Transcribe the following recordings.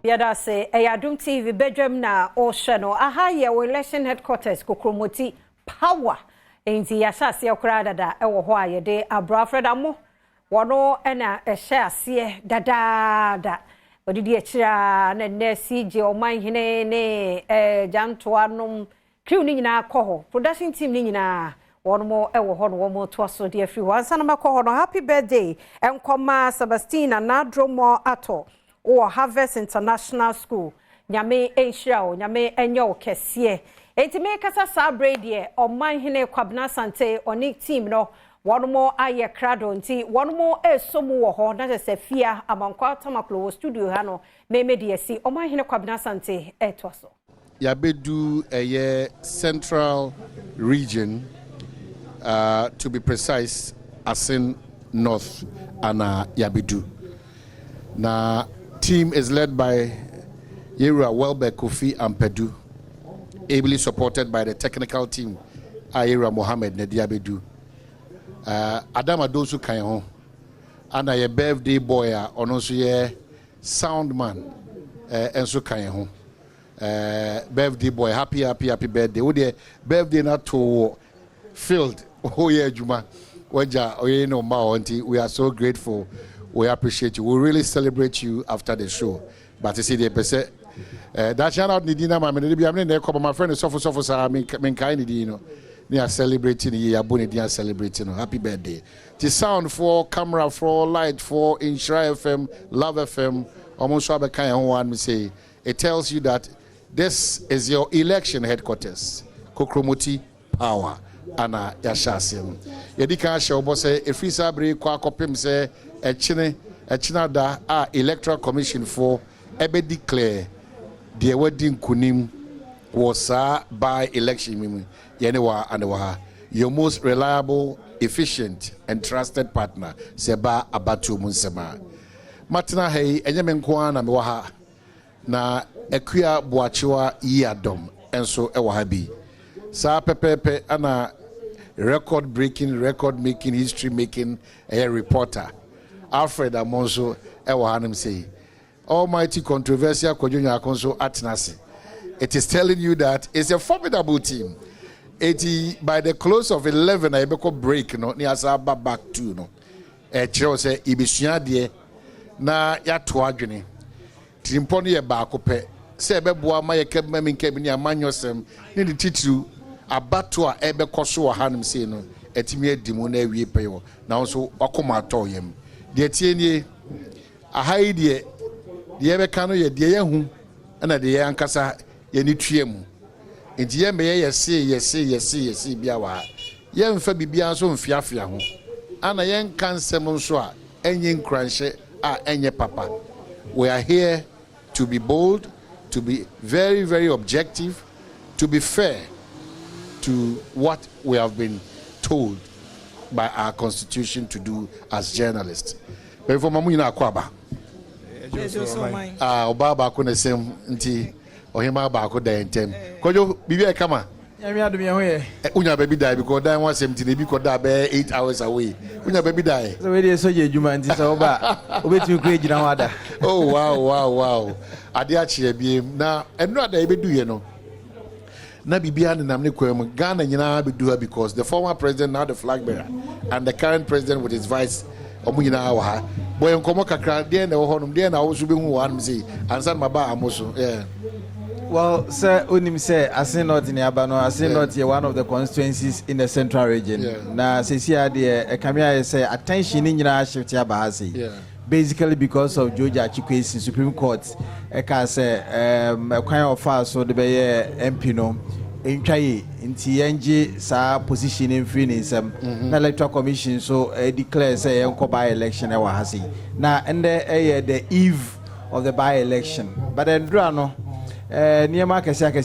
Yada say Adom TV Badwam na Oshano aha ye election headquarters kokromoti power enti yashase okra da ewo ho ayede abrafreda mo wono na ehye dada odidi ekira na CJ oman hene ne jantoanom crew ni nyina akọ production team ni nyina wono mo ewo ho no mo to so de afi wansa na makọ no happy birthday enkoma Sebastian na Adom ato or Harvest International School nyame enhira o nyame enye o kese enti me kasa celebrate there o man hene kwabna sante oni team no one more aye krado nti one more esomu wo ho na se fia amankwa tamaklo studio ha no me de si o man hene kwabna sante etwaso yabedu eye central region to be precise Assin North ana yabedu na team is led by Yera Welbeck Kofi Ampedu, ably supported by the technical team Ayera Mohammed Nediabedu. Adam Adosu Kayon, and a birthday boy, also ye sound man, and so Kayon. Birthday boy, happy birthday. Oh, dear, birthday not to filled. Oh, yeah, Juma. Waja, oh, you know, Maunti, we are so grateful. We appreciate you. We really celebrate you after the show. But you see, the person that shout out Nidina, my friend is so I mean, kind you know. They are celebrating the Abuni, they are celebrating. Happy birthday. The sound for camera, for light, for Inshra FM, Love FM, almost one me say. It tells you that this is your election headquarters. Kokromoti power. Ana yashasim. Yedika show say if we sabre kwa kopim say echina da electoral commission for ebe declare the wedding kunim was by election mimi yenewa and your most reliable, efficient and trusted partner seba abatu munsema matina hey enyemenkwa na mewaha na ekua boachiwa yi Adom enso ewa bi sa pepepe ana record making, history making a reporter Alfred Amonso Ewahanum say almighty controversial Kojunya Akonso Atnasi. It is telling you that it's a formidable team. 80 by the close of 11 I beko break no ni asaba back to no chiro say ibisua de na ya to adwene timpo no ye ba akopɛ sɛ ɛbɛboa ma yɛ kɛbma min kɛbni amanyosem ne de titru abato a ebe koso hanum sei no etimi adimu na awie peyo na nso wakoma atɔ yam de tie nie ahai de ebe ka no ye de yehu na de yankasa ye ni tuemu enti ye meye yesi bia wa ye mfa bibia so mfiafia ho ana ye nkansem nso a enye nkranhye a enye papa. We are here to be bold, to be very, very objective, to be fair to what we have been told by our constitution to do as journalists. But for mamu ina akwaba. Obaba ko na sem nti ohima ba ko da entem. Kojo bibi e kama. Adom ye ho ye. Unya baby die because that one 17 bi ko da be 8 hours away. Unya baby die. So we dey so je adwuma nti so oba obetumi ko ejina ho ada. Oh wow. Ade a chie biem na eno ada e bedu ye no. Na bibia nam ne kwam Ghana nyina bedu because the former president now the flag bearer and the current president with his vice omu nyina wa ha. Boy nkomo kakra de na wo honum de na wo so be hu wo anum sei ansan maba amoso. Yeah. Well, sir, unim say Assin not in Abano, Assin not one of the constituencies in the central region. Na Cecia de Kamia say attention in shift Bahasi. Basically because of Georgia Chikwe's Supreme Court. Eka say a kind of fast so the MP no in Chai in TNG sa position in free in some electoral commission so declare say unko by election Wahasi. Now and the eve of the by election. But then Drano Niama Kasaka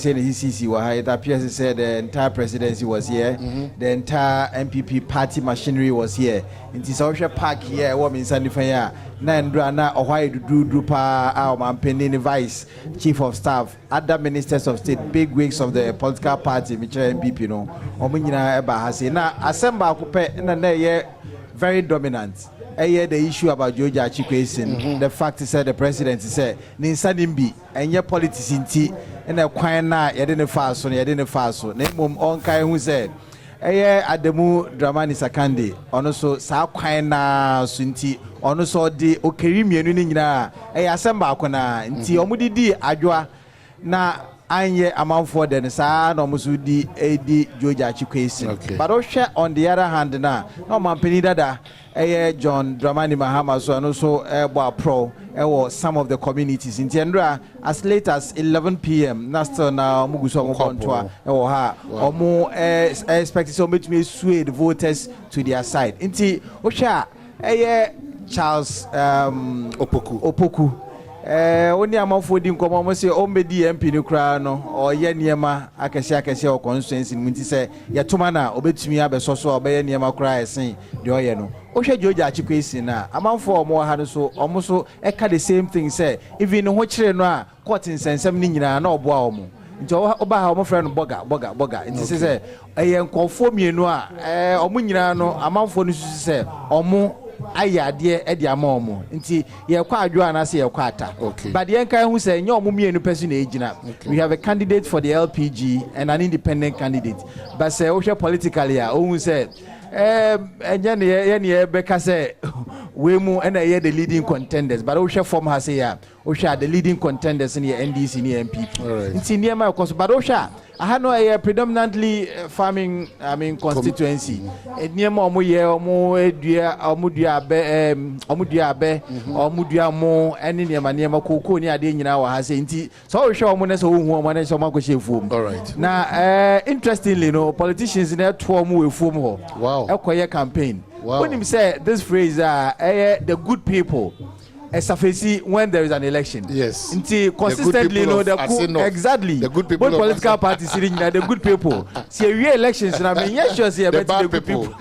it appears to say the entire presidency was here, the entire MPP party machinery was here. In this social park here, what means Sanifaya, Nandrana, or why do Drupa, our Mpensenpensemu vice chief of staff, other ministers of state, big wigs of the political party, which are MPP, no, or Minina Ebahasi. Now, Assemble Coupe, and very dominant. the issue about George Achikwesin. The fact is that the president said Ninsanimbi and your politics in tea and a quina yadin fast on yadin fast. Name on Kai who said Ademu Dramani Sakandi also Sa quina sunti also the Okerimian Nina Asamba Kona nti omudi adwa na anye amount for the sa no musudi edi George Achikwesin. But on the other hand na no man penidada John Dramani Mahama so and also pro some of the communities in Tendra as late as 11 p.m. Nasto na muguso mo kontwa ha omo expect so much me sway the voters to their side. Inti osha Charles Opoku oni amafo di nkomo mo se o medi MP ni kra no o ye niema akese o constituency nti se ye toma na obetumi abesoso obeye niema kra Assin de oye no o hwe George Achikwesin na amafo omo ha no so omo so eka the same thing say even ho kire no a court nsensem ni nyina na oboa omo nti oba ha omo frɛ no boga nti se eye nkofo mienu a omo nyina no amafo no susu se omo ayade e dia maomo nti ye kwa adwo na se ye kwa ata but the enkan hu say nye omo mienu person e gina we have a candidate for the LPG and an independent candidate but say o hwe politically a o hu say enye ne beka say we mu and the leading contenders but o hwe form ha say ya o hwe the leading contenders in the NDC ni MPP nti niema e koso but o hwe I no a predominantly farming constituency. Niema omuye omudua mo eni niema koko ni ade nyina wa ha se nti so o hwe omo na so hu omo na so makohye all right na interestingly no politicians na to omo we fuom ho ekoye campaign when him say this phrase the good people Esafesi when there is an election. Yes. Until consistently, exactly. The good people. Both political parties sitting there, the good people. See, we elections, and I mean, yes, sure, see, the bad people.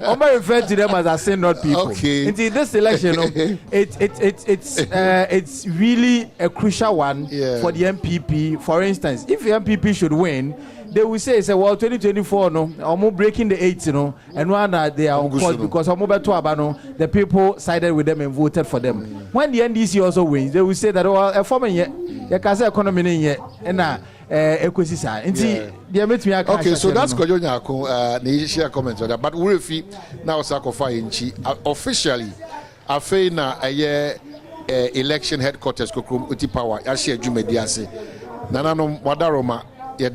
I'm refer to them as Assin not people. Okay. Until this election, it's really a crucial one for the MPP. For instance, if the MPP should win, they will say, well, 2024, no, I'm breaking the 8, you know, and one they are on course because the people sided with them and voted for them. When the NDC also wins, they will say that, well, a former year, you can say economy in and okay, so that's Kojonya share comments on that. But we now sacrifice officially a fair election headquarters Kokrum Uti Power, Asia Jumediase, Nanano Wadaroma. And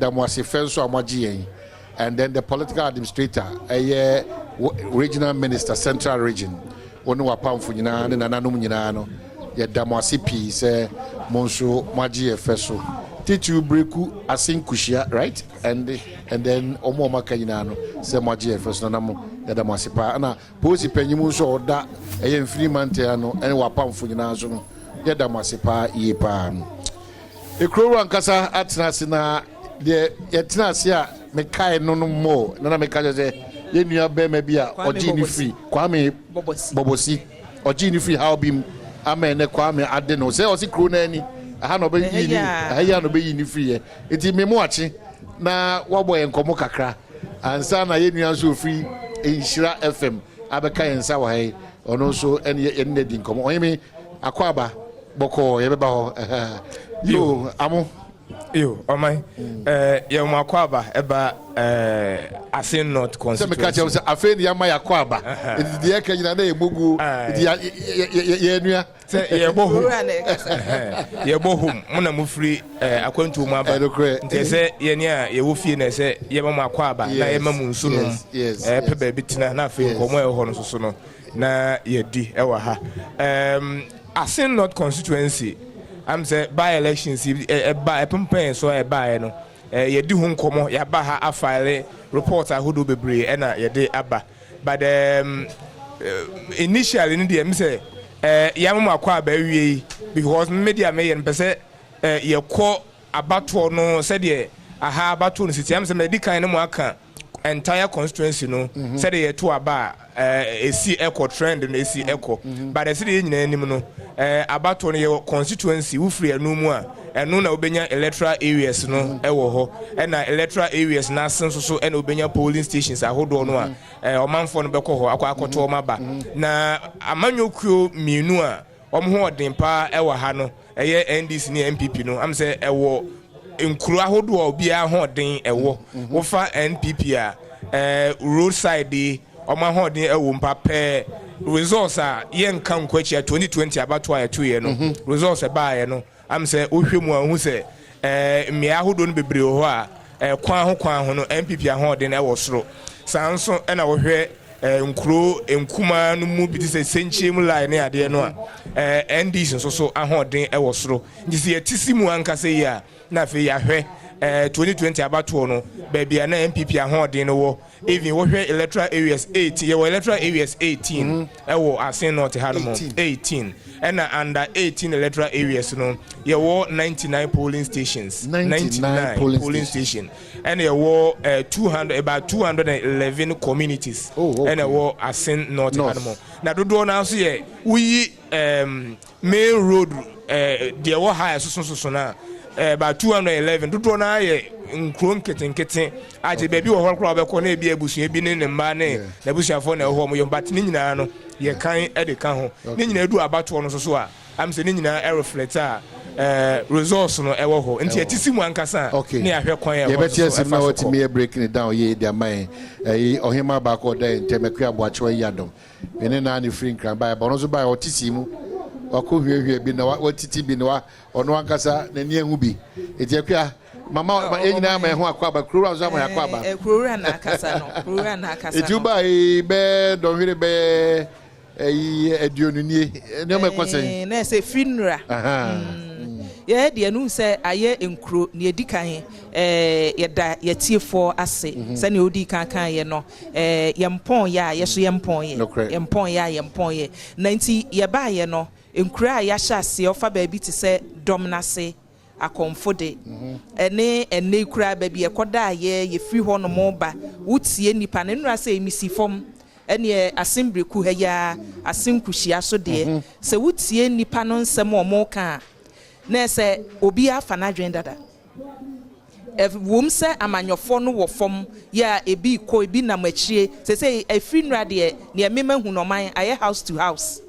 then the political administrator, a regional minister, central region, one who are powerful in an anonymous, yet Damwasi peace, Monso, Maji, Feso, Titu Breku, Assin Kushia, right? And then Omo Macainano, Samaji, Feso, Namo, Yadamasipa, and Posi Penuso, or that a free mantiano, and who are powerful in Azum, Yadamasipa, Yepan. The Crow and Casa Atnasina. The Etnasia Mekai no more. Nana Mekaja say, Yenia be maybe a or Genie free, Kwame Bobosi, or Genie free how bim Amen Kwame Adeno. Say, or see Crunani, I have no be in free. It's in me watching na Waboy and Komokakra, and Sana Yenia so free in Shira FM, Abakai and Sawai, or also any ending come. I mean, Aquaba, Boko, Yabao, you, Amo. Yo, oh my, you makwaba eba Assin not constituency. I feel the Amaya Kwaba. It's the Ekana Mugu, Yebohum, Munamufri, according to my Badokre. They say, Yenia, Yewufi, say, Yamama Kwaba, Namamun Sunum, yes, Pebe Bitina, nothing, Homo Honosuno, na Yedi, Ewaha. Assin not constituency. I'm say by elections by campaign so by no ye do hon komo ya ba ha afile reporter who do bebre e na ye de aba but initially in the say ya mama kwa ba wie because media me yen pese ye ko abato no said ye aha abato no siti am say medical no mo aka entire constituency no said ye to aba esi echo trend na esi echo but the city nyina anim no about on your constituency wo free anu mu a eno na obenya electoral areas no ewo ho na electoral areas na asen so na obenya polling stations ahodo no a omanfo no beko ho akoto omaba na amanyokuo mienu a omho odempa ewo ha no eye NDC ni MPP no am say ewo nkuru ahodo obi a ho den ewo wo fa NPP a roadside di omaho den ewo mpa pe results a ye nka nkwachi 2020 abato a 2 ye no results e ba ye no am say ohwemu a hu say mmea ahodo no bebre ho a kwan ho no MPP a ho den ewo soro sanso na wo hwe nkuro enkuma no mu bi se senchiem line ne ade no a NDC so ahoden ewo soro ndisi etisimu ankase ya na fe ya hwe 2020 abato no baby na MPP ahoden no wo even wo hwe electoral areas 8 ye wo electoral areas 18 ewo Assin North Hanmo 18 and under 18 electoral areas no ye wo 99 polling stations 99 polling station and ye wo 211 communities and ye wo Assin North Hanmo na dodo na so ye we main road de wo high so na about 211 dodo na ye nkron keten aje baby wo hokro obekọ na ebi abusu ebi ne mba ne na abusuafo na ho mo yo but ni nyina no ye kan e de kan ho ni nyina edu abato no so a am se ni nyina e reflect a resource no e wo ho nti etisimu ankasa ne ahwe kwan e ye beti asem na what me breaking it down ye dia man ohima ba ko da ntemekwa aboachewa yi Adom ene na ni free nkran ba no so ba otisimu wako hwehwe bi na watiti bi na ono ankasa na ni ehu bi etiakwa mama enyina ma ho akwaba krura zo ma akwaba krura na akasa no krura na akasa etuba be don hwere be eduonunie ne ma kwase na se finra ye de anu se aye enkro ne edikan yeda yetiefo ase se ne odi kan ye no yempon ya ye so yempon ye na nti ye ba ye no enkura ya hya ase ofa ba bi ti se dom na se akomfode ene kura ba bi ekoda ye free ho no mo ba wutie nipa ne nura se emisi fom ene assembly ku ha ya asinkuhia so de se wutie nipa no nsem o mo ka na se obi afa na dwen dada wom se amanyofo no wo fom ya ebi ko ebi na machie se free nura de ne mema hu no man aye house to house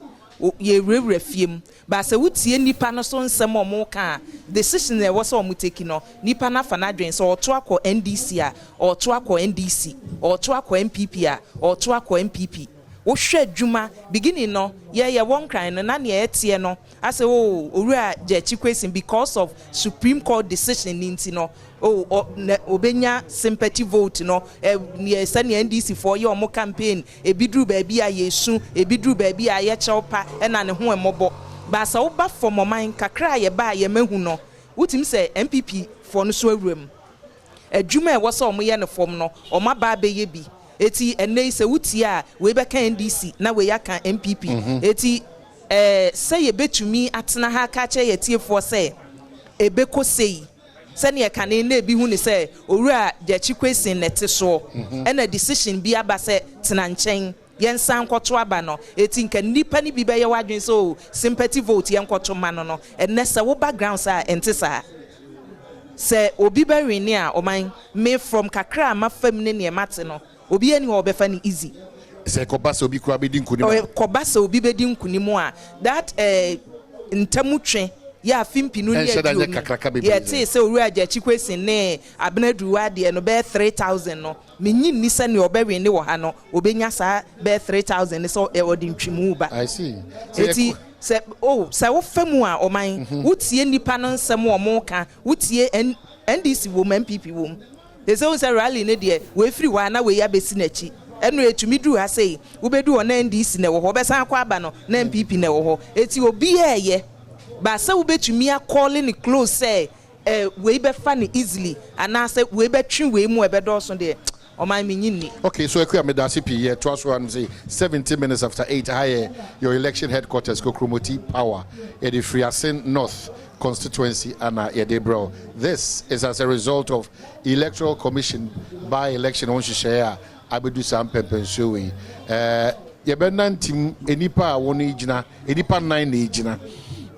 ye rewre fiem ba se wutie nipa no so nsem o mo ka decision e wo so o mo take no nipa na fa na dwen so oto akọ NDC a oto akọ NDC oto akọ MPP a oto akọ MPP wo hwe adwuma beginning no ye won kran no na ne etie no ase owura Jachikwesin because of Supreme Court decision ninti no obenya sympathy vote no ne sane NDC for ye omo campaign ebidru ba bia yesu ebidru ba bia ye chewpa na ne ho emobo ba sa wo ba for moman kakra ye ba ye mahu no wutim se MPP for no so awuram adwuma e wo so omo ye ne fom no oma ba be ye bi eti ene se wuti a we be kan NDC na we ya kan MPP eti say ye betumi atena ha ka che ye tiefo say ebeko sei se ne kan na bi hu ne say owura Jachikwesin nete so na decision bi aba se tena nchen yensan kwoto aba no eti nka nipa ni bi be ye wadwen so sympathy vote yen kwoto ma no ene se wo background sa ente sa se obi be wini a oman me from kakra ma fam ne ne mate no obi ani ho be fa ni easy se kobasa obi kura be di nkunimu kobasa obi be di nkunimu a that ntamutwe ya fimpinu ne ya te se owura Jachikwesin ne abnaduwa de no be 3000 no menyi ni se ne obewe ne wo ha no obenya sa be 3000 so e wodi ntwimu ba I see eti se wo famu a oman wutie nipa no nsem o mo ka wutie NDC wo MPP wo ese wo se rally ne de we free wa na we ya besi na chi enu etumi du ha sei wo bedu o na NDC na wo ho besan kwa aba no na MPP na wo ho eti obi ye ba se wo betumi a calling it close say we be fa ni easily and na say we be twi we mu e be do so de oman minyini. Okay, so Ekuya Medasipi here, Twaswan say 70 minutes after 8, higher your election headquarters, Kokromoti Power, Edi Free Assin North constituency, and Yedebro. This is as a result of Electoral Commission by election on Shishaya, Badwam Mpensenpensemu. Yebenan team, Enipa, one ijina, Enipa 9 ijina.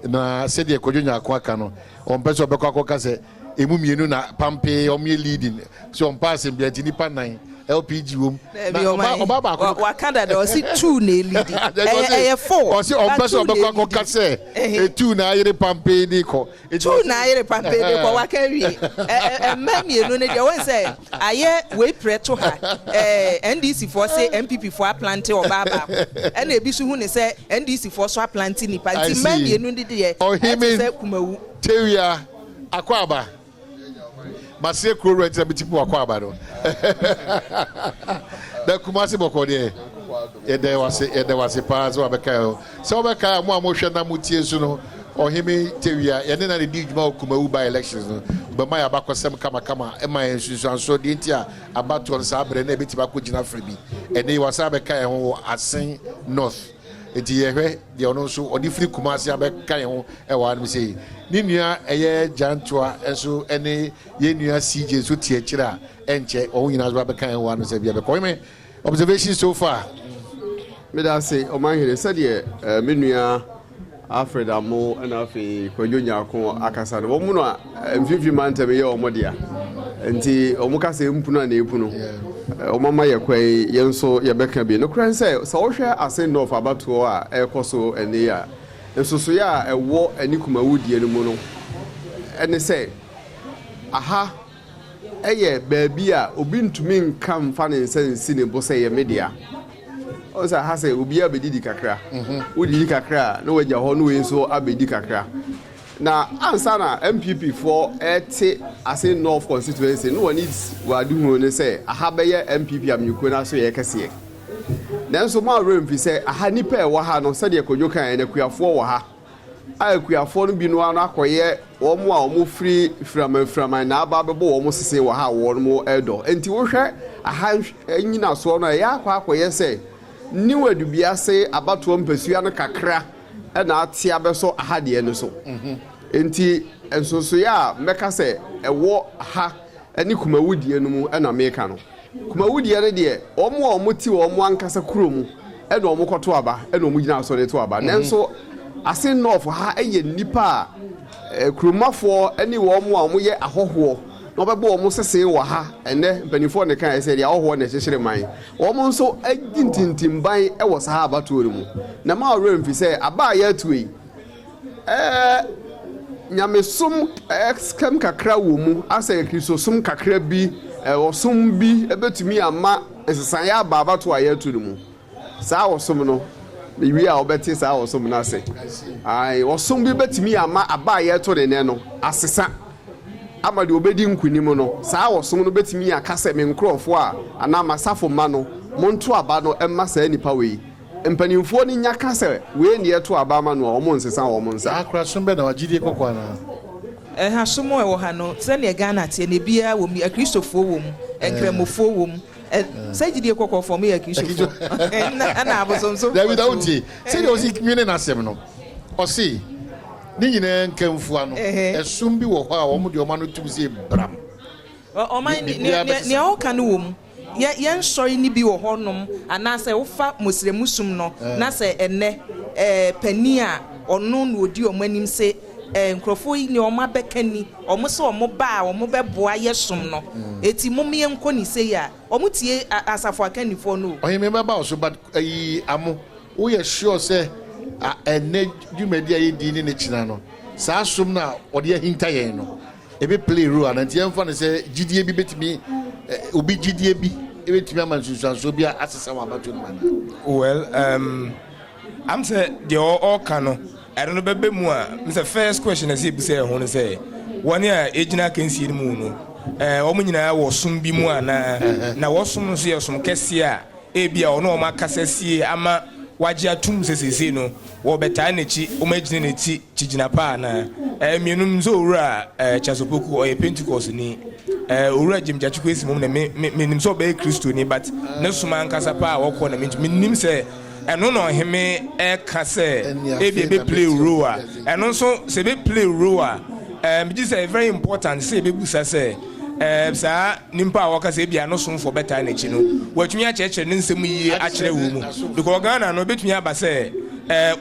Na said the Kojunya Kwakano, on Peso Bekako, Emumienu na Pampe, or me leading, so on passing the Enipa 9. LPG room. Wakanda do see 2 na leading. 4. O see on person obekwa kase. 2 na yire pampe ni ko. 2 na yire pampe ni ko wakanwi. Mami enu ne de won say aye we pre to ha. NDC for say MPP for plant obaba. E na ebi so hu ne say NDC for so plant ni pa. Nti mami enu de de say kumawu. Teria akwaba. Masie kuro rent na bitipu akwaba no. Da kumasi bokode. Ede wase pa so abeka. So abeka mo amhwe na mutie so no. Ohimi tewia ye ne na di djuma okumawu by elections no. Be ma ya bakosem kama e ma ensusu so di ntia abato on sa abre na ebetiba ko gina frebi. Ene wasa abeka ye ho Assin North. Eti yehwe de ono so odi free kumasi abeka ye ho e wa no sei. Ni nua eye jantoa enso ene ye nua CJ so tie kira enche o nyina so abeka ye ho no se bia be ko me observation so far. Me da say o man here said ye me nua Alfred Amo and afi Kojonya ko akasa no mo no mfifi manta me ye o modia enti o mo ka se mpunu na epunu o mama ye kwai yenso ye beka bi no kran say so wo hwe Assin North abato a ekoso ene ya nsoso ya ewo ani kumawudie no mu no ene say aha eye baabi a obi ntumi nkam fa ne nsensi ne bo say ye media o say ha say obi abedidi kakra wodi kakra no waja ho no we so abedi kakra na ansa na MPP for ete Assin North constituency no one needs wadu hu ne say aha be ye MPP amyuko na so ye kase nanso ma remfi say aha nipa e wo ha no se de kodwo kan na kuafo wo ha a kuafo no bi no ano akoye wo mo a wo free from na aba bebo wo mo sese wo ha wo mo edo enti wo hwe aha nyina so no ya akoye say ni wadu bia say abato mpasua no kakra e na atia beso aha de no so enti ensoso ya meka say ewo ha ani kumawudie no mu e na meka no kumawudie ne de omo ti omo ankasa kuromu e na omo koto aba e na omo gina so de to aba nanso Assin North ha eye nipa kuromafo ani wo omo ye ahoho no bebo omo sese wo ha ene mpanifo ne kan ese de ahoho na hyehyere man omo nso agintintimban e wo sa abato mu na ma remfi say aba ya tuyi nyamesum excam kakra wo mu asa krisosum kakra bi osum bi ebetumi ama ensesan ya baba to ayetu mu saa osum no wi a obeti saa osum na se ai osum bi betumi ama aba ayetu ne no asesa amade obedi nkunim no saa osum no betumi akase me nkrofo a ana masafo ma no monto aba no emma saa nipa we mpanimfo ni nya kase we ne eto aba ma no omo nsesa omo nsa akra sombe na wagide kokwa na ha somo e wo ha no se ne Ghana tie ne bia wo mi akristofo wo mu enkremofo wo mu se gidie kokofo me akristofo na abosomso David Auti se de osi kwene na asem no osi ni nyina nkamfu ano esum bi wo ho a wo mo de o ma no tum se bram o man ne o kan wo mu yen sori ni bi wo honom ana se wo fa muslemusum no na se enne pani a ono no odi o manim se nkrofo yi ni o ma bekani o mo se o mo ba o mo beboa yesom no eti momye nko ni se ya o mo tie asafo akanifo no o him me ba o so but ayi amo wo ye sure se enne dwumadi ayi di ni china no saa som na o de hinta yen no ebe play role and yen fa ne se gidie bi betimi obi gidie bi ebetimi amansusu bi asesa wa bato no man well I'm say the all kano I don't know bebe mu a Mr. First question is say ho ne say one ya ejina kansi ni mu no omo nyina wo som bi mu na wo som no so ye som kese a ebia ono o makasasie ama waje atum sesese no wo beta na chi o magine na chi chigina pa na mienum zo wura chasopoku o ye Pentecost ni owura Jim Jachukwesi mum na me so be Kristo ni but ne suma nkasa pa wo ko na me nim se eno no heme ka se e be play role eno so se be play role me say very important say be busa say sa nimpa waka say bia no so for better na chi no watumi a cheche ne nsem yi a kire wo mu because Ghana no betumi aba say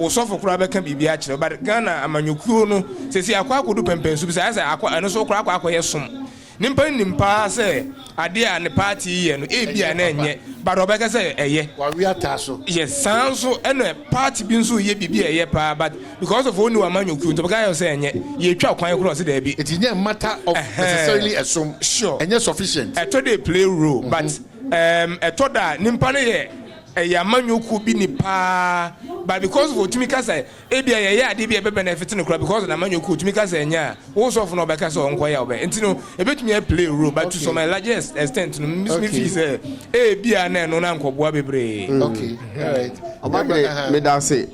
osofo kura beka bibia kire but Ghana amanyokuo no se si akwa akodu pempensu bi say akwa eno so kura akwa yesom nimpa say ade a ne party ye no e bia na enye but obeka say eye wa wi ataso yes sanso eno party bi nso ye bibia eye pa but because of oni amanyokuo to beka yo say enye ye twa kwan kura so da bi it is not a matter of necessarily assume sure enye sufficient they play role but da nimpa ne ye amanyokuo bi ni pa but because of Tumika say e bia ye ade bia be benefit no kura because na amanyokuo Tumika say enya wo so for no beka so onko ya obe ntino ebetumi play role but to some largest extent no me feel say e bia na no na nkoboa bebre okay all right obagre me da say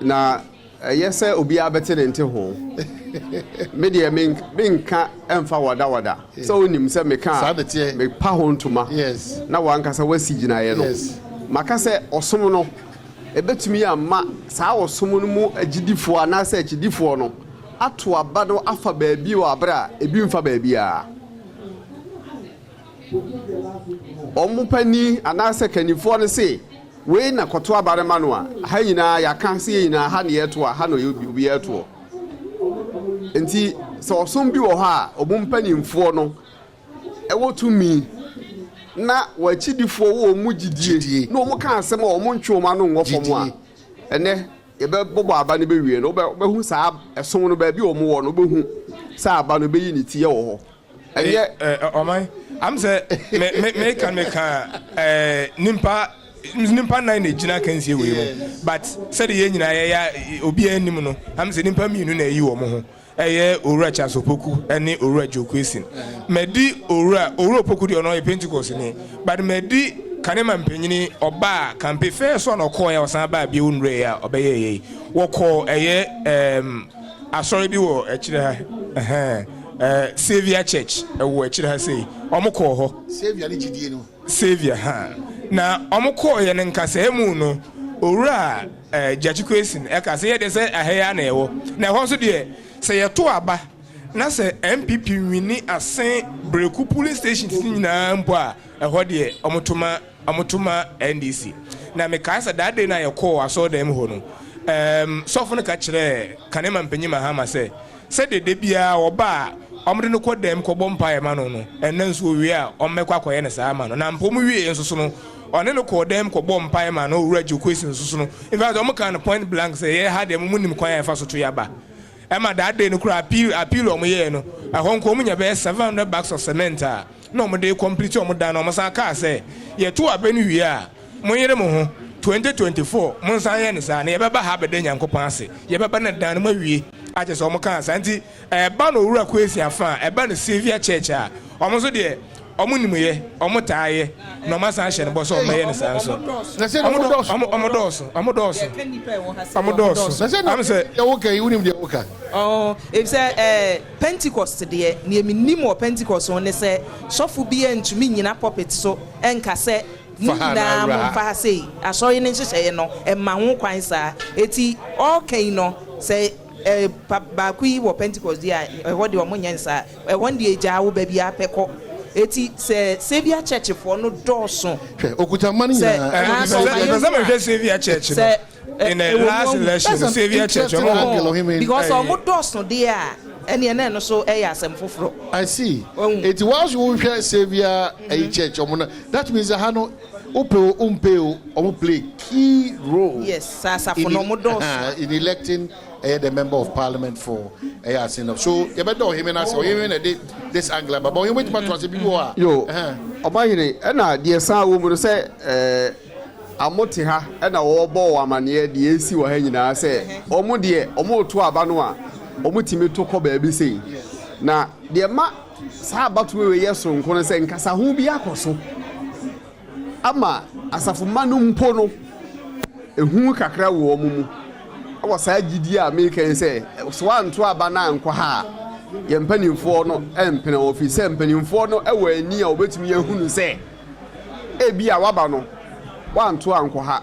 na yes obi abete ne nte ho me de me nka emfa wada so onim se me ka me pa ho ntoma yes na wankasa wasi gina ye no maka se osom no ebetumi ama saa osom no mu agidifo anase agidifo no ato aba no afa baabi wa abra ebi mfa baabi a omupani anase kanifo no se we na koto abare manu a ha nyina ya kan se nyina ha ne yeto a ha no obi yeto enti so osom bi wo ha omumpanimfo no ewotumi na wachidifo wo mu gidie na omu kan asem o mu ntwoma no ngo fomo a ene ye be bobo aba ne be wie no be hu saa esom no ba bi o mu wo no be hu saa aba no be yi ni tie wo ho enye oman am say me kan nimpa nine na gina kan sie we mu but said ye nyina ya obi anim no am say nimpa mienu na yi wo mo ho eye owura chasopoku ene owura jokwesin medi owura opoku di ono Pentecost ni but medi kanema mpanyini oba kampe fe so na ko ya osan ba bi unre ya obeye ye woko eye asori bi wo ekire Savior Church ewo ekire ha sei omko ho Savior ni gidie no Savior ha na omko ye ne nkasa emu no owura Jachikwesin ekase ye de se ahya na ewo na ho so de se yeto aba na se MPP wini Assin breku police station nyina mpo a eho de omotuma NDC na me kaisa that day na ye call aso dem ho no sofo no ka kire kanema mpanyima ha ma se de bia oba omde no kodem ko bompa e ma no no enanso wi a ommekwa koye ne saa ma no na mpom wi enso no one no kodem ko bompa e ma no owura Jokwesin enso no in fact omo kan point blank say ye ha dem munim kwan e fa so to yaba ema that day no kura appeal omo ye no ahon ko munya be 700 bags of cement a no omo dey complete omo dan omo san ka say ye to abenu wi a monyere mo ho 2024 monsan ye ne saa na ye beba ha bede nyankopon ase ye beba na dan ma wie aje so omo kan santi ba no owura kwesi afa ba no Savior Church a omo so de omo nimuye omo taaye no ma san hye ne bo so omo ye ne saa so na se omo doso am se ya woka unim de woka if say Pentecost de ne minim o Pentecost on say sofu bi entumi nyina puppet so enka se na mo fa sei aso ye ne hye no ma ho kwan saa eti okay no say bakui wo Pentecost dia ho de omo nyansa won de eja wo ba bia peko eti se Savior Church for no doso okuta mani na Savior Church no in the last election Savior Church because omo doso dia ene no so asem foforo I see it was you Savior Church omo that means hano umpeo omo play key role yes sasa for no omo doso in electing the member of parliament for Assin. So you better him and us or him this angle but you wait to be yo obayire na de san wo mu say amote ha na wo bo amane de esi wo ha nyina say omo de omo to aba no a omo timi to ko ba bi sei na de ma sa abatu we yeso nko no say nkasa ho bi akoso ama asafo manu mpo no ehu kakra wo omo mu awa saa gidi a make say so anto aba na nkwa ha yɛ mpanimfoɔ no mpene office mpanimfoɔ no ɛwɔ ani a obetumi ehunu sɛ ebi a waba no wanto ankɔ ha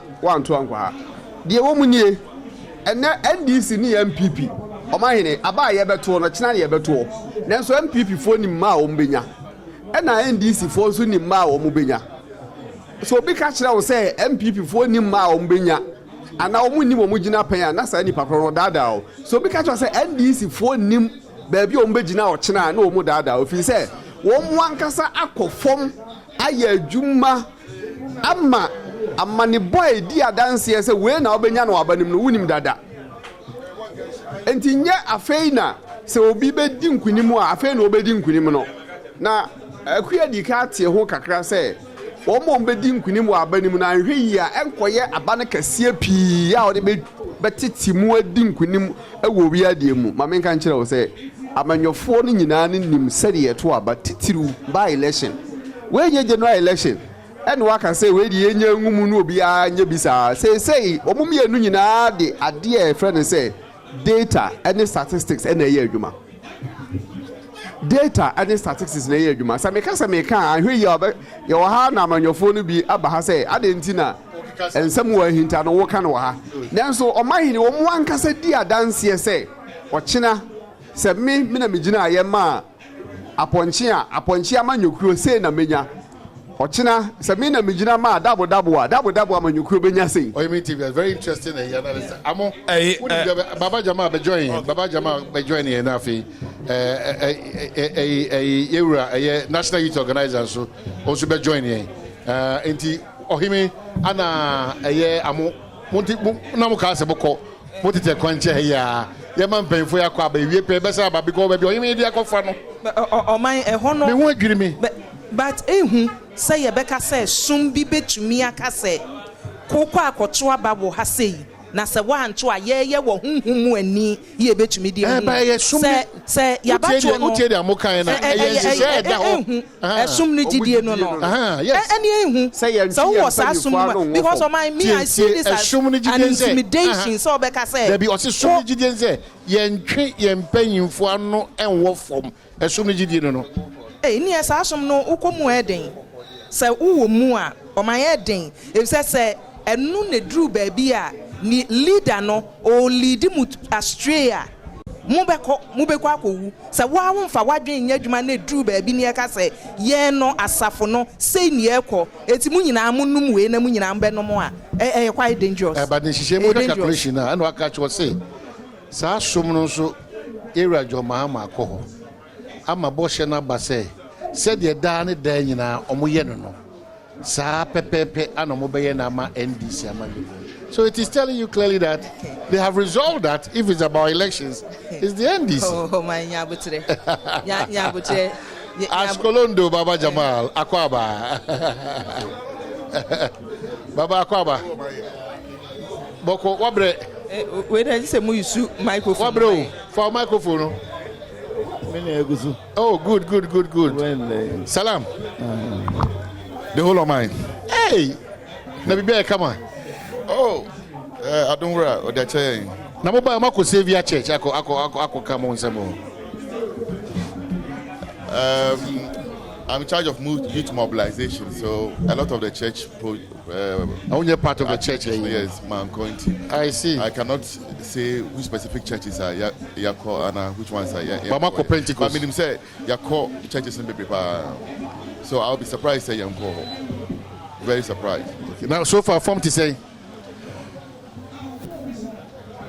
deɛ wɔ mu nie ɛnɛ NDC ne MPP ɔmahene aba a yɛbɛto no kyena ne yɛbɛto nanso MPP foɔ nim ma a wɔn benya ɛna NDC foɔ nso nim ma a wɔn benya so obi ka kyerɛ wo sɛ MPP foɔ nim ma a wɔn benya ana wɔn nim wɔn gyina pɛn a na saa nipa korɔ no daadaa o so obi ka kyerɛ sɛ NDC foɔ nim baabi a wɔn bɛgyina ɔkyena na wɔn daadaa o firi sɛ wɔn mu ankasa akɔ fam ayɛ adwuma ama amane boy di adanseɛ sɛ wei na wɔbɛnya no abanim no wunim dada enti nyɛ afei na sɛ obi bɛdi nkunim a afei na obɛdi nkunim no na akuya di ka tie ho kakra sɛ wɔn bɛdi nkunim wɔ abanim na ahwɛ yi a ɛnkɔyɛ abane kɛseɛ pii a wɔde bɛtete mu adi nkunim ɛwɔ wi adeɛ mu ma menka nkyerɛ wo sɛ amanyɔfoɔ no nyinaa ne nim sɛdeɛ ɛto aba titiriw by election wei nyɛ general election ɛna waka sɛ wei de yɛnya nwumu no obiara nyɛ bisaa sei wɔn mmienu nyinaa de adeɛ ɛfrɛ ne sɛ data and statistics and a year juma data and statistics na year juma sɛ meka ahwe yɛ wɔ ha na amanyɔfoɔ no bi aba ha sɛ adenti na nsɛm wɔ ahinta no wɔka no wɔ ha nanso ɔmahene wɔn ankasa di adanseɛ sɛ ɔkyena sɛ me na megyina ayɛ ma apɔnkye amanyɔkuo sei na menya ɔkyena sɛ me na megyina ma dabo amanyɔkuo benya sei Oyemi TV very interesting analysis amo baba jama be join here na afi yewura national youth organizer so also be join here enti ohimi ana amo monti na mo ka se bokɔ motete kwanche ya yɛma mpanyinfo yɛ akɔ aba ewie pɛ bɛsɛ aba bi kɔ baabi ɔyɛmɛ yɛde akɔfa no ɔman ɛhɔ no me ho adwiri me but ehu sɛ yɛbɛka sɛ sum bi betumi aka sɛ kokɔ akɔto aba wɔ ha sei na sɛ wanto a yɛyɛ wɔ honhom mu ani yɛ betumi di sɛ yabato no wotie de amokan na ɛyɛ sɛ ɛda hɔ ɛsum no gidie no ɛne ehu sɛ wɔ saa sum because ɔman me I see this as an intimidation sɛ ɔbɛka sɛ dabi ɔse sum no gidie sɛ yɛntwe yɛn mpanyinfo ano ɛnwɔ fam ɛsum no gidie no ni saa sum no wokɔ mu ɛden sɛ wowɔ mu a ɔman ɛden efisɛ sɛ ɛnu ne duru baabi a ni leader no o lead mu astray mu bɛkɔ akɔwu sɛ wawo mfa wadwen nya adwuma na duru baabi ne ɛka sɛ yɛn no asafo no sei ne ɛkɔ eti mu nyinaa mu num wei na mu nyinaa bɛnom a ɛyɛ quite dangerous but ne hyehyɛ mu calculation na ɛna waka kyerɛ sɛ saa som no nso area Mahama akɔ hɔ ama bɔhyɛ no aba sɛ sɛdeɛ daa ne daa nyinaa ɔmo yɛ no saa pɛpɛpɛ ana ɔmo bɛyɛ na ama NDC ama no. So it is telling you clearly that they have resolved that if it's about elections, it's the NDC. Oh my nyabutre. Nyabutre. Askolondo Baba Jamal Akwaba. Baba Akwaba. Boko wabre. Wait, I say mu use microphone. Wabro for microphone. Oh, good. Salam. The whole of mine. Hey, Nabi come on. Oh, Adom or the chain. Namoba Mako Savia Church. Ako come on some more. I'm in charge of youth mobilization, so a lot of the church. Only part of the church. Yes, man, going to. I see. I cannot say which specific churches are Yako and which ones are Bamako Pentecost. I mean, him say Yako churches in the so I'll be surprised say Yanko. Very surprised. Okay. Now, so far, form to say.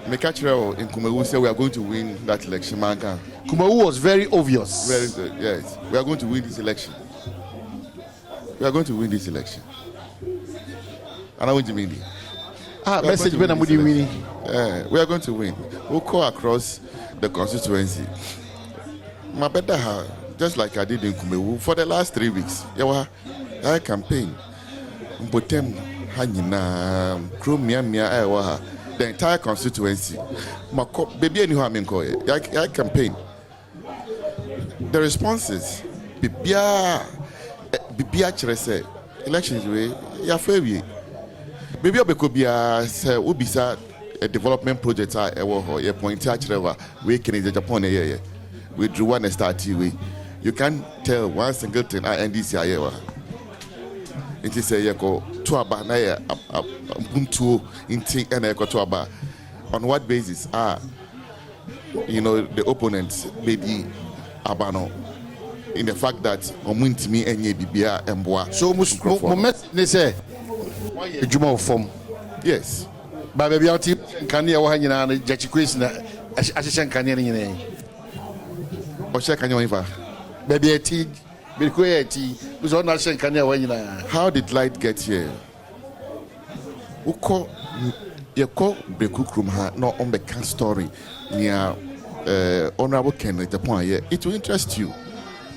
Mekachiro in Kumewu say we are going to win that election. Manka. Kumewu was very obvious. Very good. Yes, we are going to win this election. We are going to win this election. And I want to win. Message when I'm winning. We are going to win. We'll go across the constituency. My better just like I did in Kumewu for the last 3 weeks. I campaign. Mbotem hanyina kromia the entire constituency. Baby any I campaign. The responses bibia chere elections way ya fair. Baby obekobia say ubisa a development project ewo ho ye point chere we can Japan withdrew and started way. You can't tell one single thing I NDC ayewa. It is a yeko to aba na ya buntu inti and yeko to aba. On what basis? The opponents maybe abano in the fact that omuntimi enye bibia emboa. So moment they say Juma form. Yes. But baby out can you wa nyina na jachi quiz na ashishan kan nyina. O check kan you baby ati bilko ati was on ashishan kan ya wa nyina. How did light get here? Uko yeko bekukrum ha no on the can story near honorable Ken at the point here. It will interest you.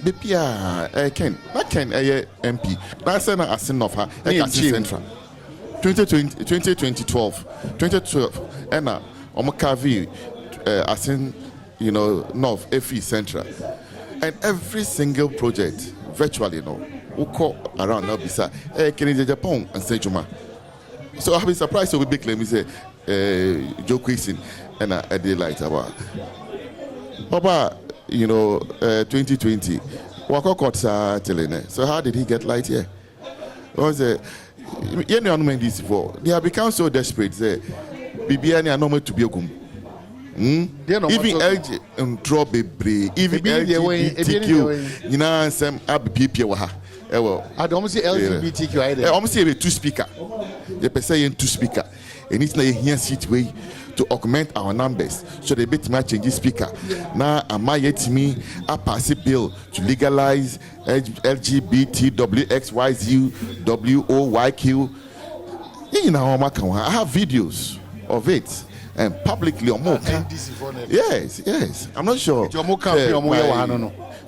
Bepia Ken, not Ken MP. That's an Assin of her Assin Central. 2012, and Omakavi Assin, North FE Central, and every single project virtually uko around now bisa Kennedy Japan and Sejuma. So I'll be surprised to be big claim say Joe Quisin and a daylight about 2020 Wako Kotsa Telene. So how did he get light here? Was they have become so desperate say BBN are normal to be a gum. Even LG and drop a break, even LGBTQ, some ABP. I don't see LGBTQ either. I almost say two speaker. The person two speaker. And it's not a here seat way to augment our numbers. So they bit my change speaker. Now am I yet me a pass a bill to legalize LGBTWXYZ WOYQ. I have videos of it and publicly on more. Yes. I'm not sure.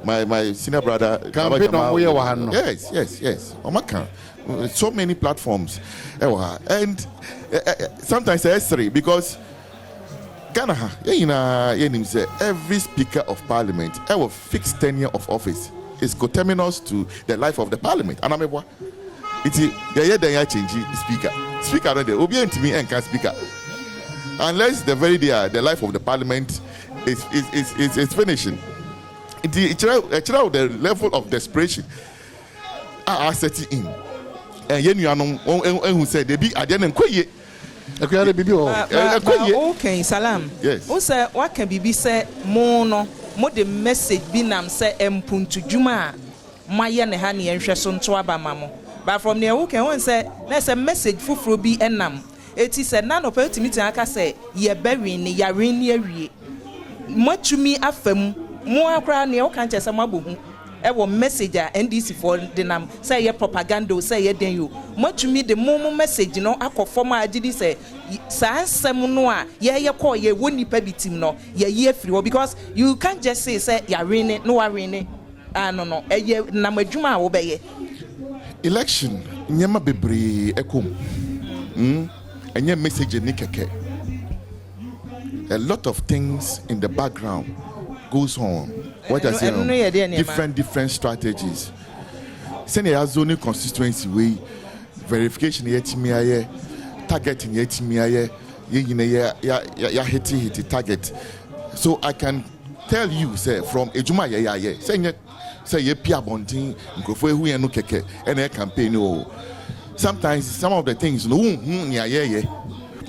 My senior brother. Yes. So many platforms. And sometimes it's S3 because Ghana, every speaker of parliament, our fixed tenure of office is coterminous to the life of the parliament. And I'm a change speaker. Speaker, Obi and me and can speaker. Unless the very day the life of the parliament is finishing. It's the level of desperation are setting in. And you who said they be at the end okay, salam. Yes. Who said what can be said more the message binam say empuntu juma maya ne hani and sheson to abamamo. But from there, who can one say there's a message for be enam. It is a none of ultimate aka say ye burying ni yarin ye much to me afem more crown near can't just a mabu. Ewo message NDC for the nam say ye propaganda say ye den you much to me the momo message akọ former agidi say sa nsem no a ye call ye woni pa bitim no ye free because you can't just say ya rene no arene no ye nam adwuma a wo be ye election nyama bebre ekom enye message ni keke. A lot of things in the background goes on. What I say, different strategies. Send a zoning constituency way verification yet me targeting yet me ya hitting target. So I can tell you, say from Ejuma say ye Pia Bonting, Nkofo who no keke and a campaign. Sometimes some of the things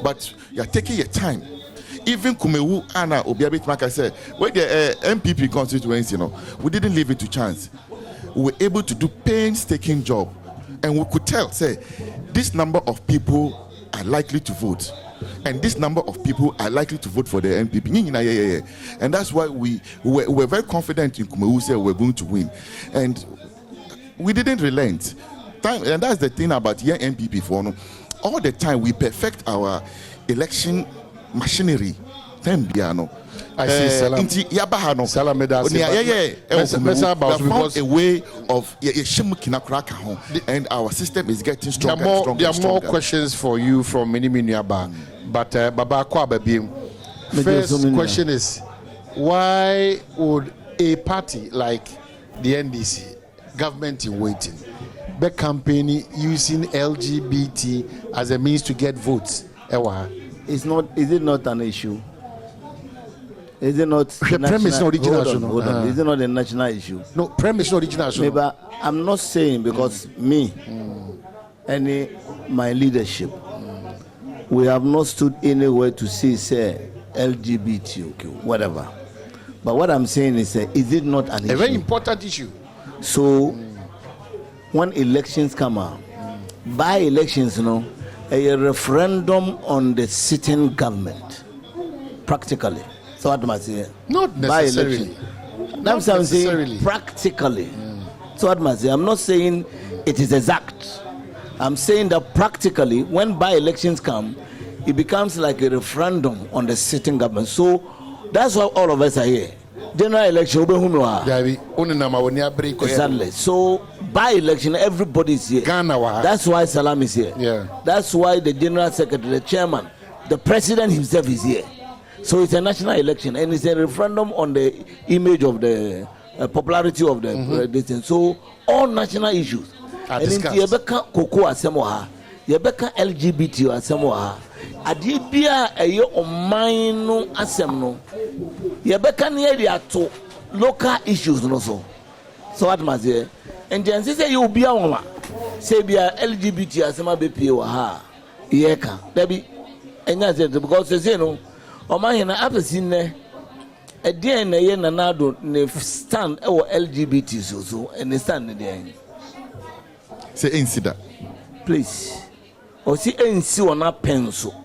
but you're taking your time. Even Kumewu Anna Obiabit Maka said, when the MPP constituency, we didn't leave it to chance. We were able to do painstaking job, and we could tell, say, this number of people are likely to vote, and this number of people are likely to vote for the MPP. And that's why we were very confident in Kumewu said we're going to win, and we didn't relent. And that's the thing about young MPP for all the time we perfect our election machinery. Tembiano. I see Salam. Salam found a way of and our system is getting stronger. There are more questions for you from Miniminyaba. But Baba Kwababim. First question is, why would a party like the NDC, government in waiting, be campaigning using LGBT as a means to get votes? Is it not an issue? Is it not premise original? Hold on. Is it not a national issue? No, premise original. Maybe I'm not saying because me, my leadership, we have not stood anywhere to say LGBT, whatever. But what I'm saying is it not an issue? A very important issue. So when elections come out, by elections, a referendum on the sitting government, practically. So what am I saying? Not necessarily. That's what I'm saying. Practically. So what am I saying? I'm not saying it is exact. I'm saying that practically, when by-elections come, it becomes like a referendum on the sitting government. So that's why all of us are here. General election, exactly. So by-election, everybody is here. That's why Salam is here. Yeah. That's why the general secretary, the chairman, the president himself is here. So it's a national election, and it's a referendum on the image of the popularity of the president. So all national issues. And in Yebeka Koko Asemoha, Yebeka LGBT Asemoha, Adibia Ayo Omaino Asemno, Yebeka near to local issues no so. So what must say? And then say you be a woman, say be a LGBT Asema BP or ha, Yeka, Debbie, and that's it because they say no. Omahina Assin a dear na yen anado ne stand or LGBT so and they stand there. Say incident. Please. Or see NC on a pencil.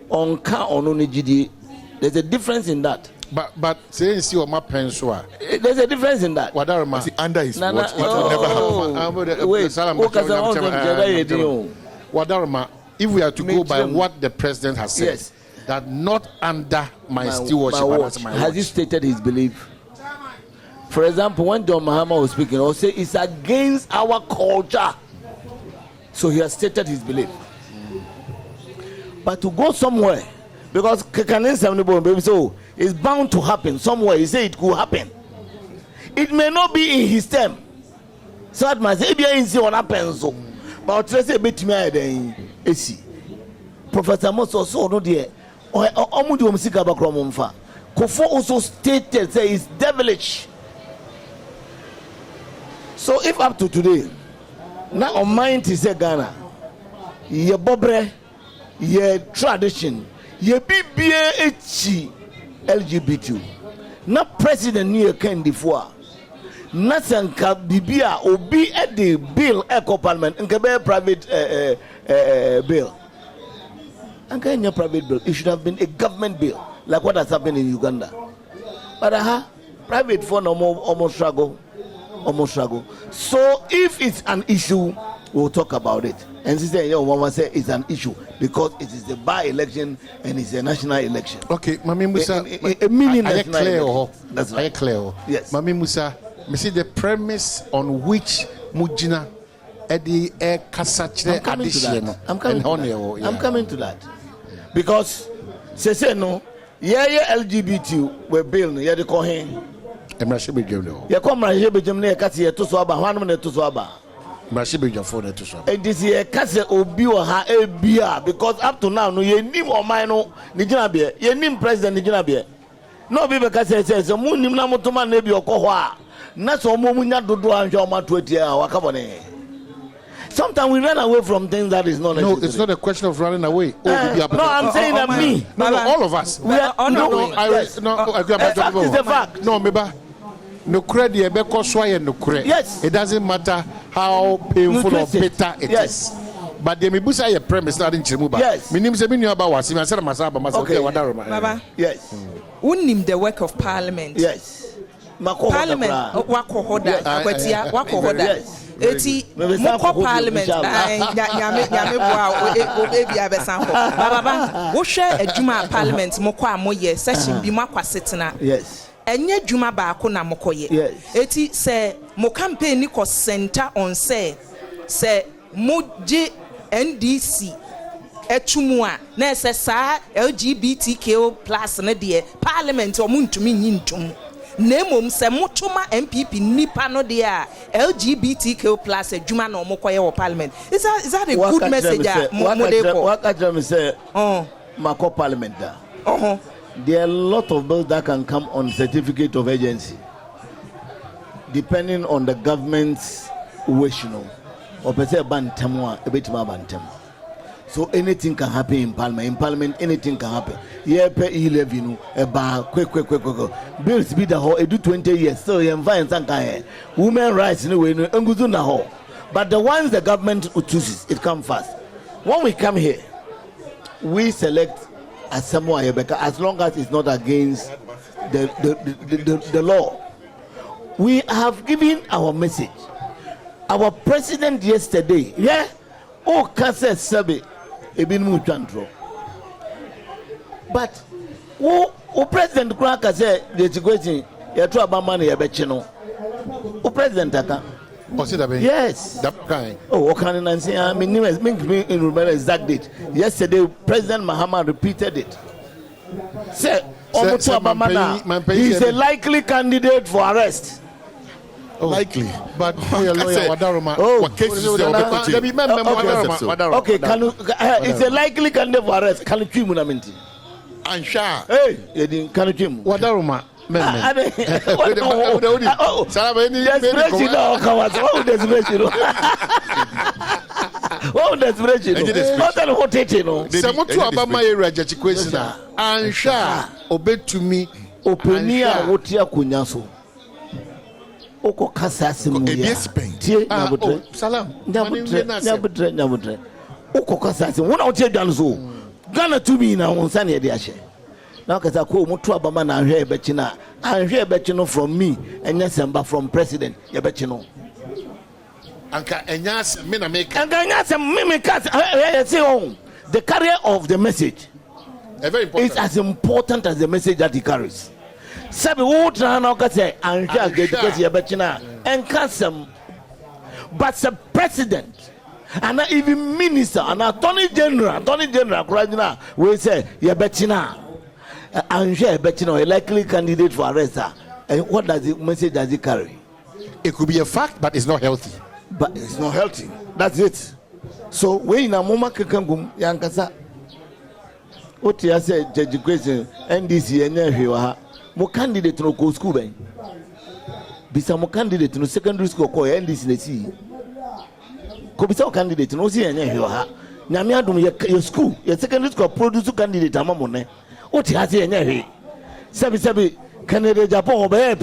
On car on only. There's a difference in that. But say NC on my pencil. There's a difference in that. What are my under his watch? It will never happen. If we are to go by what the president has said, yes, that not under my stewardship, has he stated his belief? For example, when John Mahama was speaking, I'll say it's against our culture. So he has stated his belief. But to go somewhere, because so it's bound to happen somewhere. He said it could happen. It may not be in his term. So that must be in what happens. But let's say bit me Professor Moses also no there. Kofo also stated say it's devilish. So if up to today, now on mind is a Ghana, ye bobre, ye tradition, ye BBH LGBT, not president near Candy for. Nothing can be or be at the bill eco parliament and can be a private bill. And can your private bill? It should have been a government bill, like what has happened in Uganda. But private for no more almost struggle. So if it's an issue, we'll talk about it. And sister, Mama say it's an issue because it is a by-election and it's a national election. Okay, Mami Musa, a mini national election. That's right. Clear. Yes. Mami Musa, me see the premise on which Mujina Eddie Kasachre addition. I'm coming to that. Because say no, LGBT were built, the Kohen. You come Rashid Kasi to Swaba, 1 minute to Swaba. And this year, Kasi Obi or ha Bia, because up to now, no, ye name or mine, Nijabia, ye name President Nijabia. No, people Kasi says, a moon Namotoma Nebi or Koha, not so Mumunya do and Joma 20 hours. Sometimes we run away from things that is not necessary. No, it's not a question of running away. No, I'm saying that me. No, all of us. We are on the way. It's the fact. No, Meba. No credit, yes. It doesn't matter how painful or bitter it is. But the Mibusa a premise not in Chimuba. Yes. My name is Emilio Bawas. I said Masaba. Okay. Baba. Yes. Unim the work of Parliament. Yes. Parliament. Wakohoda. Wakohoda. Yes. Eti moko Parliament. Nyame boa obi abesanko. Baba. Wo hwe adwuma Parliament moko amoye session bi makwa setena. Yes. Enye dwuma baako na mokoye. Yes. Eti se mo campaign ni ko center on se moje NDC etumu a na se sa LGBTQ+ na de Parliament o muntumi nyintum. Nemom se motoma MPP nipa no de a LGBTQ+ adwuma na mokoye wo Parliament. Is that a good message? What I say, mako Parliament da. there are a lot of bills that can come on certificate of agency, depending on the government's wish, or per se bantamwa, a bit more bantam. So anything can happen in Parliament. In Parliament, anything can happen. Yeah, pay 11, a bar, quick. Bills be the whole, do 20 years, so you find some kind. Women rights in a way, but the ones the government chooses, it comes fast. When we come here, we select as someone here, because as long as it's not against the law. We have given our message. Our president yesterday, Kase Sabe, Ebin Mutantro. But who President Kraka said, the situation, you're trying about money, who President Taka? Yes. Oh, can I say? I mean, remember exact date. Yesterday, President Mahama repeated it. Say, he's a likely candidate for arrest. Likely, but lawyer Wadaroma. Okay, it's a likely candidate for arrest. Can you Munamenti? I'm sure. Hey, can you Wadaroma? Oko kasa simu ya tie nyabutre salam nyabutre oko kasa simu wona otie dwan so Ghana to be na wonsa na de ahye na kasa ko mutu abama na ahwe ebechi na ahwe ebechi no from me enya semba from president ye bechi no anka enya me na make anka enya sem me ka say on the carrier of the message very important. It's as important as the message that he carries. Sabi wo tran na ka say anhwe agedikesi ye bechi na enka sem but the president and even minister and attorney general Kurajina we say ye bechi na anhwe bechi na a likely candidate for arrest. And what does the message does it carry? It could be a fact, but it's not healthy. But it's not healthy. That's it. So when in a moment kangum yankasa what you say judge question NDC enye mo candidate no go school ben bisa mo candidate no secondary school ko NDC na si ko bisa o candidate no si enye hwe nyame adom ye school ye secondary school produce candidate amamo ne what you say enye hwe sabi Canada Japan obey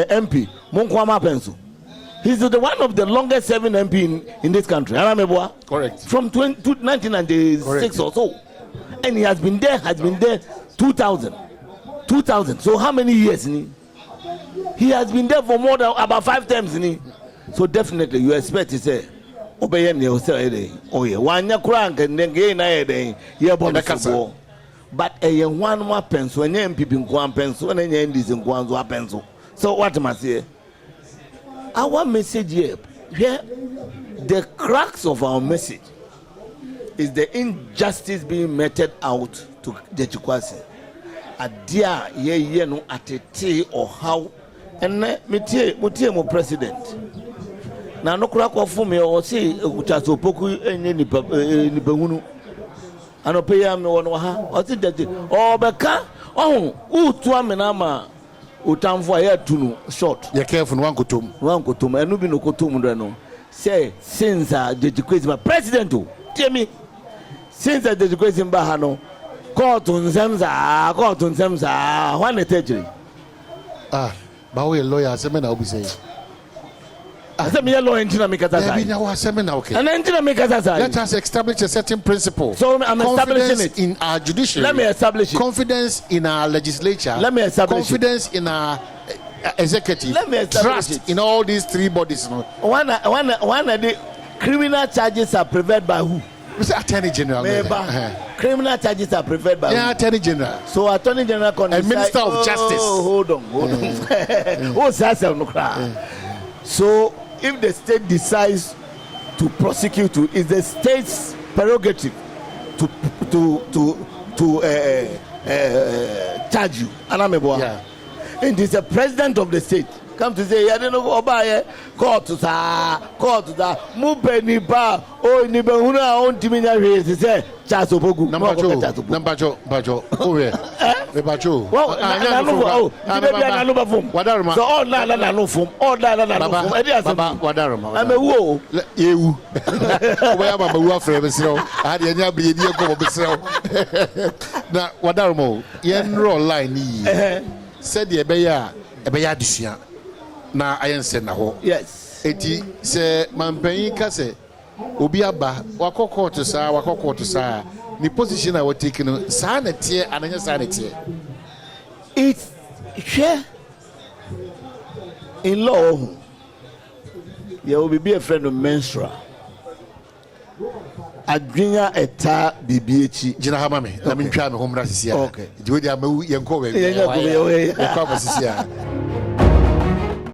MP Monkwama Penso. He's the one of the longest serving MP in this country. Correct. From 1996 correct. Or so. And he has been there 2000. So how many years? He has been there for more than about 5 times. So definitely you expect to say obey him. Oh yeah, one year crank and then gain a but a one more pencil and MP in one pencil and NDs in one pencil. So what am I saying? Our message here, the crux of our message is the injustice being meted out to the Chikwasi. A dear ye no atete or how and mutie mo president. Na no crack of me or say Uchaso Poku and Nipahunu. And pay me one or think that beka to amenama utamfo ya tunu short you careful one kutum enu bi no kutum no say since the education president tell me since the education ba ha no court nzemza when the tejiri ba we lawyer say me na obi say I said, me lawyer engineer make that. Let us establish a certain principle. So I'm establishing it in our judiciary. Let me establish it. Confidence in our legislature. Let me establish confidence in our executive. Let me establish trust in all these 3 bodies. One the criminal charges are preferred by who? Mr. Attorney General. Criminal charges are preferred by who? Attorney General. So Attorney General can and Minister of Justice. Hold on. So if the state decides to prosecute you, it's the state's prerogative to charge you. And it's the president of the state come to say I don't know about court to that Mupenipa oh ni behuna on timinya hwe say chaso bogu number 2 oh yeah Bebacho so all na no form all na e dey baba wadaroma am ewu yewu we ya baba wu afre besrew a de anya bie die ko besrew na wadaroma yen roll line ni said ye be ya adusua na ayense na ho yes eti se mampanyin ka se obi aba wakokọ to saa ni position I was taking saa na tie ananya saa na tie it's share in law there will be a friend of menstrual adwenya eta bibiechi jina ha mame na mentwa me homra sisia okay di we dia ma yenko we yenko we ko ba sisia